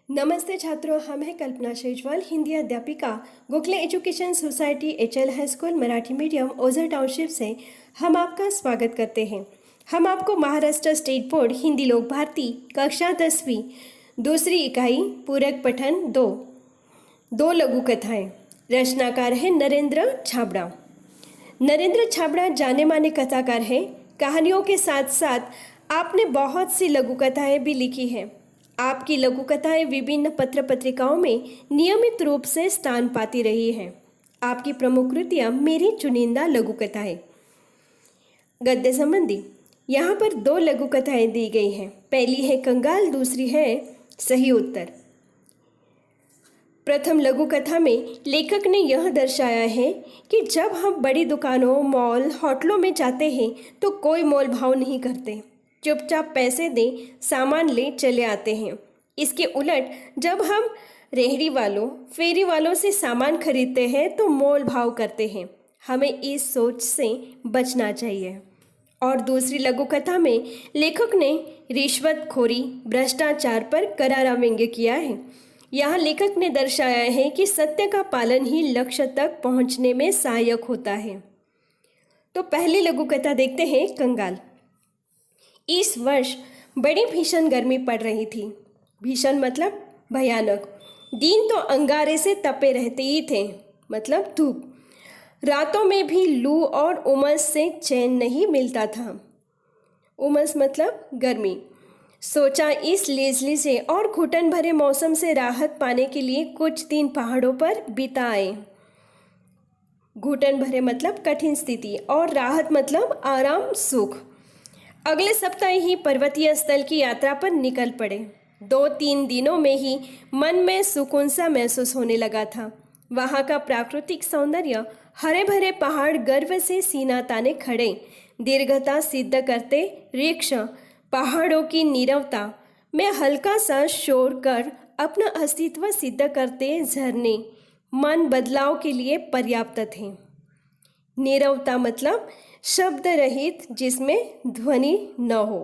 नमस्ते छात्रों, हम हैं कल्पना शेजवाल, हिंदी अध्यापिका, Gokhale education society HL high school Marathi medium Ozar township से हम आपका स्वागत करते हैं। हम आपको महाराष्ट्र स्टेट बोर्ड हिंदी लोक भारती कक्षा 10वीं दूसरी इकाई पूरक पठन दो लघु कथाएं। रचनाकार है नरेंद्र छाबड़ा। नरेंद्र छाबड़ा जाने माने कथाकार हैं। कहानियों के साथ साथ आपने बहुत सी लघु कथाएं भी लिखी हैं। आपकी लघु कथाएं विभिन्न पत्र पत्रिकाओं में नियमित रूप से स्थान पाती रही हैं। आपकी प्रमुख कृतियां मेरी चुनिंदा लघु कथाएं। गद्य संबंधी यहाँ पर दो लघु कथाएं दी गई हैं। पहली है कंगाल, दूसरी है सही उत्तर। प्रथम लघु कथा में लेखक ने यह दर्शाया है कि जब हम बड़ी दुकानों, मॉल, होटलों में जाते हैं तो कोई मोल भाव नहीं करते, चुपचाप पैसे दें, सामान ले चले आते हैं। इसके उलट जब हम रेहड़ी वालों, फेरी वालों से सामान खरीदते हैं तो मोल भाव करते हैं। हमें इस सोच से बचना चाहिए। और दूसरी लघु कथा में लेखक ने रिश्वतखोरी, भ्रष्टाचार पर करारा व्यंग्य किया है। यहाँ लेखक ने दर्शाया है कि सत्य का पालन ही लक्ष्य तक पहुँचने में सहायक होता है। तो पहली लघु कथा देखते हैं, कंगाल। इस वर्ष बड़ी भीषण गर्मी पड़ रही थी। भीषण मतलब भयानक। दिन तो अंगारे से तपे रहते ही थे, मतलब धूप। रातों में भी लू और उमस से चैन नहीं मिलता था। उमस मतलब गर्मी। सोचा इस लेजली से और घुटन भरे मौसम से राहत पाने के लिए कुछ दिन पहाड़ों पर बिताए। घुटन भरे मतलब कठिन स्थिति और राहत मतलब आराम, सुख। अगले सप्ताह ही पर्वतीय स्थल की यात्रा पर निकल पड़े। 2-3 दिनों में ही मन में सुकून सा महसूस होने लगा था। वहाँ का प्राकृतिक सौंदर्य, हरे भरे पहाड़ गर्व से सीना ताने खड़े, दीर्घता सिद्ध करते वृक्ष, पहाड़ों की नीरवता में हल्का सा शोर कर अपना अस्तित्व सिद्ध करते झरने मन बदलाव के लिए पर्याप्त थे। नीरवता मतलब शब्द रहित, जिसमें ध्वनि न हो।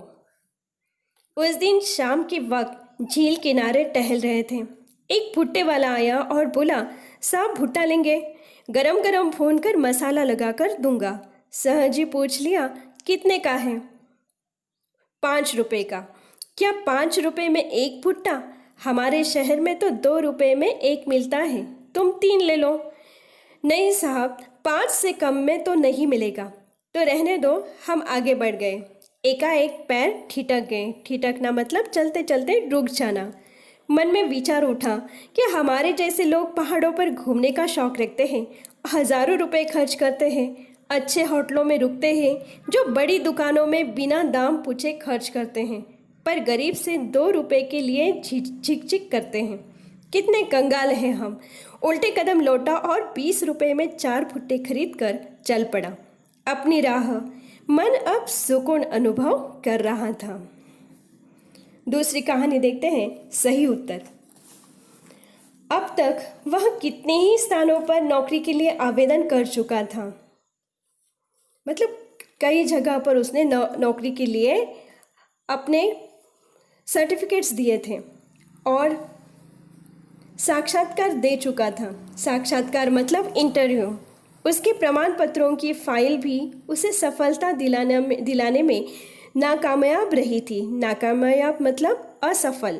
उस दिन शाम के वक्त झील किनारे टहल रहे थे। एक भुट्टे वाला आया और बोला, साहब भुट्टा लेंगे? गरम गरम भून कर मसाला लगाकर दूंगा। सहज ही पूछ लिया, कितने का है? 5 रुपए का। क्या 5 रुपए में एक भुट्टा? हमारे शहर में तो 2 रुपए में एक मिलता है, तुम 3 ले लो। नहीं साहब, 5 से कम में तो नहीं मिलेगा। तो रहने दो। हम आगे बढ़ गए। एकाएक पैर ठिठक गए। ठिठकना मतलब चलते चलते रुक जाना। मन में विचार उठा कि हमारे जैसे लोग पहाड़ों पर घूमने का शौक रखते हैं, हजारों रुपए खर्च करते हैं, अच्छे होटलों में रुकते हैं, जो बड़ी दुकानों में बिना दाम पूछे खर्च करते हैं, पर गरीब से 2 रुपए के लिए झिकझिक करते हैं। कितने कंगाल हैं हम। उल्टे कदम लौटा और 20 रुपए में 4 भुट्टे खरीद कर चल पड़ा अपनी राह। मन अब सुकून अनुभव कर रहा था। दूसरी कहानी देखते हैं, सही उत्तर। अब तक वह कितने ही स्थानों पर नौकरी के लिए आवेदन कर चुका था। मतलब कई जगह पर उसने नौकरी के लिए अपने सर्टिफिकेट्स दिए थे और साक्षात्कार दे चुका था। साक्षात्कार मतलब इंटरव्यू। उसके प्रमाण पत्रों की फाइल भी उसे सफलता दिलाने में नाकामयाब रही थी। नाकामयाब मतलब असफल।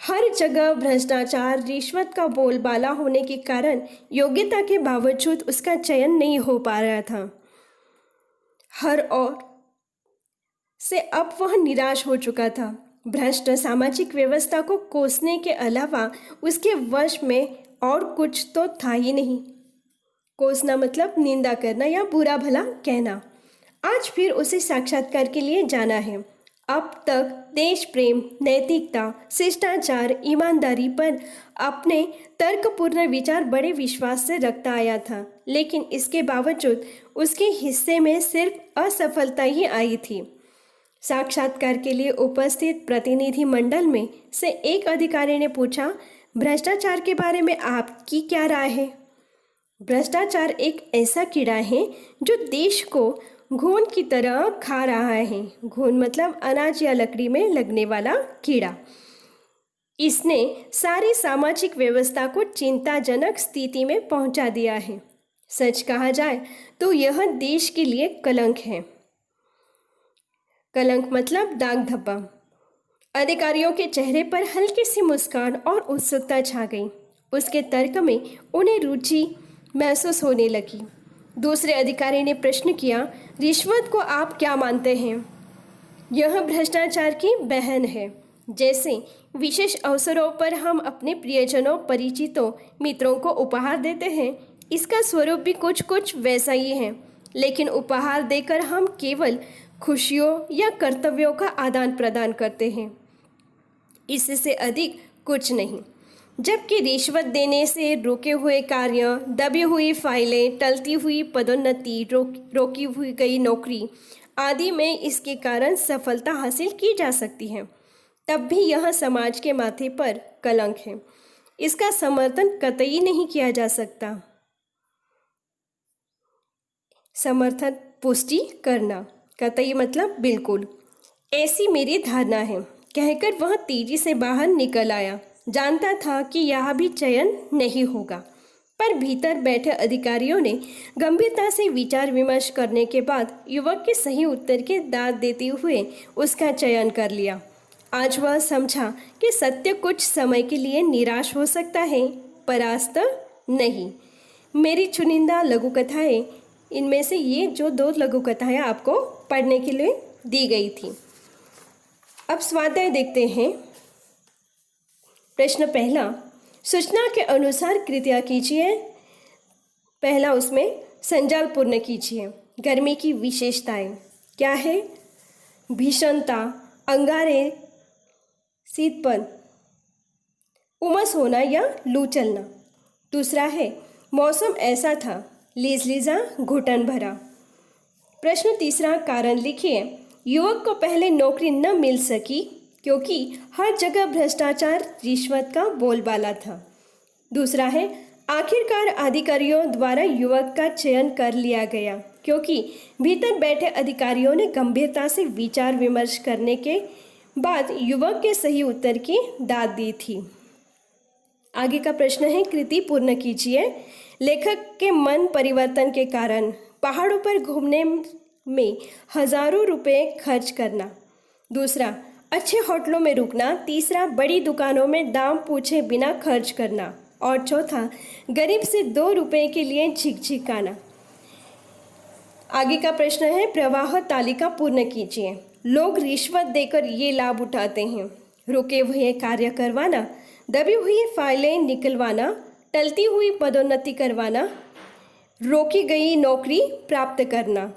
हर जगह भ्रष्टाचार, रिश्वत का बोलबाला होने के कारण योग्यता के बावजूद उसका चयन नहीं हो पा रहा था। हर ओर से अब वह निराश हो चुका था। भ्रष्ट सामाजिक व्यवस्था को कोसने के अलावा उसके वश में और कुछ तो था ही नहीं। कोसना मतलब निंदा करना या बुरा भला कहना। आज फिर उसे साक्षात्कार के लिए जाना है। अब तक देश प्रेम, नैतिकता, शिष्टाचार, ईमानदारी पर अपने तर्कपूर्ण विचार बड़े विश्वास से रखता आया था, लेकिन इसके बावजूद उसके हिस्से में सिर्फ असफलता ही आई थी। साक्षात्कार के लिए उपस्थित प्रतिनिधि मंडल में से एक अधिकारी ने पूछा, भ्रष्टाचार के बारे में आपकी क्या राय है? भ्रष्टाचार एक ऐसा कीड़ा है जो देश को घून की तरह खा रहा है। घून मतलब अनाज या लकड़ी में लगने वाला कीड़ा। इसने सारी सामाजिक व्यवस्था को चिंताजनक स्थिति में पहुंचा दिया है। सच कहा जाए तो यह देश के लिए कलंक है। कलंक मतलब दाग धब्बा। अधिकारियों के चेहरे पर हल्की सी मुस्कान और उत्सुकता छा गई। उसके तर्क में उन्हें रुचि महसूस होने लगी। दूसरे अधिकारी ने प्रश्न किया, रिश्वत को आप क्या मानते हैं? यह भ्रष्टाचार की बहन है। जैसे विशेष अवसरों पर हम अपने प्रियजनों, परिचितों, मित्रों को उपहार देते हैं, इसका स्वरूप भी कुछ कुछ वैसा ही है। लेकिन उपहार देकर हम केवल खुशियों या कर्तव्यों का आदान प्रदान करते हैं, इससे अधिक कुछ नहीं। जबकि रिश्वत देने से रुके हुए कार्य, दबी हुई फाइलें, टलती हुई पदोन्नति, रोकी हुई गई नौकरी आदि में इसके कारण सफलता हासिल की जा सकती है, तब भी यह समाज के माथे पर कलंक है। इसका समर्थन कतई नहीं किया जा सकता। समर्थन पुष्टि करना, कतई मतलब बिल्कुल। ऐसी मेरी धारणा है, कहकर वह तेजी से बाहर निकल आया। जानता था कि यह भी चयन नहीं होगा, पर भीतर बैठे अधिकारियों ने गंभीरता से विचार विमर्श करने के बाद युवक के सही उत्तर के दाद देते हुए उसका चयन कर लिया। आज वह समझा कि सत्य कुछ समय के लिए निराश हो सकता है, पर आज तक नहीं। मेरी चुनिंदा लघु कथाएं, इनमें से ये जो 2 लघु कथाएं आपको पढ़ने के लिए दी गई थी। अब स्वाध्याय देखते हैं। प्रश्न पहला, सूचना के अनुसार कृपया कीजिए। पहला उसमें संजाल पूर्ण कीजिए। गर्मी की विशेषताएं क्या है? भीषणता, अंगारे, शीतपन, उमस होना या लू चलना। दूसरा है मौसम ऐसा था, लीजा घुटन भरा। प्रश्न तीसरा, कारण लिखिए। युवक को पहले नौकरी न मिल सकी क्योंकि हर जगह भ्रष्टाचार, रिश्वत का बोलबाला था। दूसरा है, आखिरकार अधिकारियों द्वारा युवक का चयन कर लिया गया क्योंकि भीतर बैठे अधिकारियों ने गंभीरता से विचार विमर्श करने के बाद युवक के सही उत्तर की दाद दी थी। आगे का प्रश्न है, कृति पूर्ण कीजिए। लेखक के मन परिवर्तन के कारण पहाड़ों पर घूमने में हजारों रुपए खर्च करना। दूसरा, अच्छे होटलों में रुकना। तीसरा, बड़ी दुकानों में दाम पूछे बिना खर्च करना। और चौथा, गरीब से 2 रुपए के लिए झिकझिकाना। आगे का प्रश्न है, प्रवाह तालिका पूर्ण कीजिए। लोग रिश्वत देकर ये लाभ उठाते हैं: रुके हुए कार्य करवाना, दबी हुई फाइलें निकलवाना, टलती हुई पदोन्नति करवाना, रोकी गई नौकरी प्राप्त करना।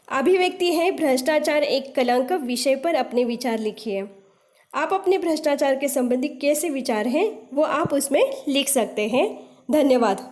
अभिव्यक्ति है भ्रष्टाचार एक कलंक विषय पर अपने विचार लिखिए। आप अपने भ्रष्टाचार के संबंधी कैसे विचार हैं वो आप उसमें लिख सकते हैं। धन्यवाद।